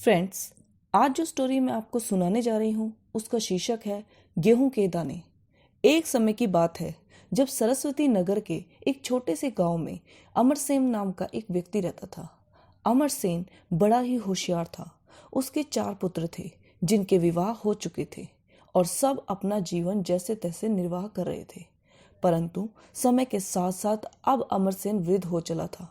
Friends, आज जो story मैं आपको सुनाने जा रही हूँ उसका शीर्षक है गेहूं के दाने। एक समय की बात है जब सरस्वती नगर के एक छोटे से गांव में अमरसेन नाम का एक व्यक्ति रहता था। अमरसेन बड़ा ही होशियार था। उसके 4 पुत्र थे जिनके विवाह हो चुके थे और सब अपना जीवन जैसे तैसे निर्वाह कर रहे थे। परंतु समय के साथ साथ अब अमरसेन वृद्ध हो चला था।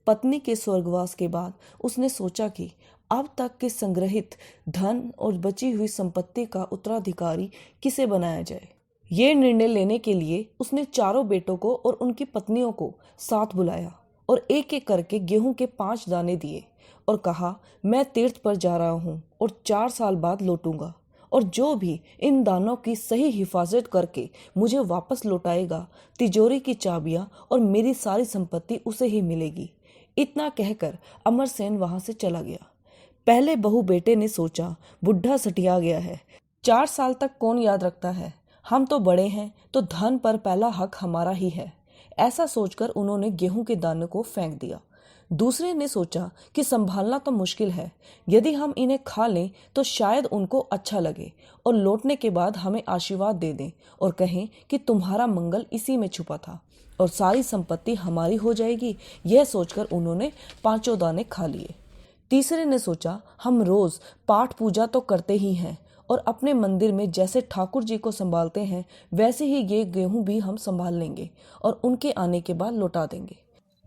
पत्नी के स्वर्गवास के बाद उसने सोचा कि अब तक के संग्रहित धन और बची हुई संपत्ति का उत्तराधिकारी किसे बनाया जाए। ये निर्णय लेने के लिए उसने चारों बेटों को और उनकी पत्नियों को साथ बुलाया और एक एक करके गेहूं के 5 दाने दिए और कहा, मैं तीर्थ पर जा रहा हूँ और 4 साल बाद लौटूंगा और जो भी इन दानों की सही हिफाजत करके मुझे वापस लौटाएगा, तिजोरी की चाबियां और मेरी सारी संपत्ति उसे ही मिलेगी। इतना कहकर अमरसेन वहां से चला गया। पहले बहू बेटे ने सोचा, बुढ़ा सटिया गया है, 4 साल तक कौन याद रखता है, हम तो बड़े हैं तो धन पर पहला हक हमारा ही है। ऐसा सोचकर उन्होंने गेहूं के दाने को फेंक दिया। दूसरे ने सोचा कि संभालना तो मुश्किल है, यदि हम इन्हें खा लें तो शायद उनको अच्छा लगे और लौटने के बाद हमें आशीर्वाद दे दें और कहें कि तुम्हारा मंगल इसी में छुपा था और सारी संपत्ति हमारी हो जाएगी। यह सोचकर उन्होंने 5 दाने खा लिए। तीसरे ने सोचा, हम रोज पाठ पूजा तो करते ही हैं और अपने मंदिर में जैसे ठाकुर जी को संभालते हैं वैसे ही ये गेहूं भी हम संभाल लेंगे और उनके आने के बाद लौटा देंगे।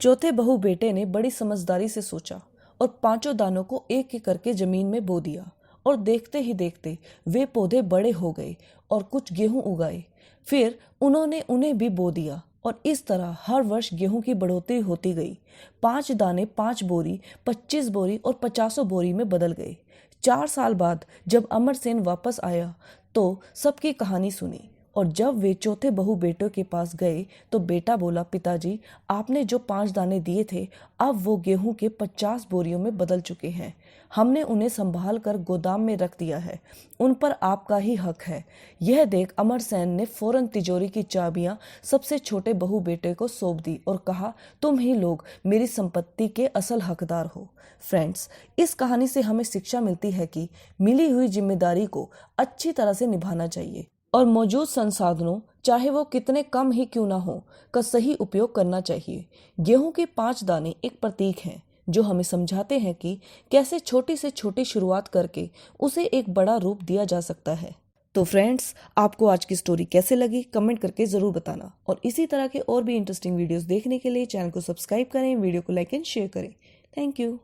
चौथे बहू बेटे ने बड़ी समझदारी से सोचा और 5 दानों को एक एक करके जमीन में बो दिया और देखते ही देखते वे पौधे बड़े हो गए और कुछ गेहूं उगाए। फिर उन्होंने उन्हें भी बो दिया और इस तरह हर वर्ष गेहूं की बढ़ोतरी होती गई। 5 दाने 5 बोरी, 25 बोरी और 50 बोरी में बदल गए। 4 साल बाद जब अमरसेन वापस आया तो सबकी कहानी सुनी और जब वे चौथे बहू बेटों के पास गए तो बेटा बोला, पिताजी, आपने जो 5 दाने दिए थे अब वो गेहूं के 50 बोरियों में बदल चुके हैं। हमने उन्हें संभाल कर गोदाम में रख दिया है, उन पर आपका ही हक है। यह देख अमरसेन ने फौरन तिजोरी की चाबियां सबसे छोटे बहू बेटे को सौंप दी और कहा, तुम ही लोग मेरी संपत्ति के असल हकदार हो। फ्रेंड्स, इस कहानी से हमें शिक्षा मिलती है कि मिली हुई जिम्मेदारी को अच्छी तरह से निभाना चाहिए और मौजूद संसाधनों, चाहे वो कितने कम ही क्यों ना हो, का सही उपयोग करना चाहिए। गेहूं के 5 दाने एक प्रतीक हैं जो हमें समझाते हैं कि कैसे छोटी से छोटी शुरुआत करके उसे एक बड़ा रूप दिया जा सकता है। तो फ्रेंड्स, आपको आज की स्टोरी कैसे लगी कमेंट करके जरूर बताना और इसी तरह के और भी इंटरेस्टिंग वीडियोस देखने के लिए चैनल को सब्सक्राइब करें, वीडियो को लाइक एंड शेयर करें। Thank you.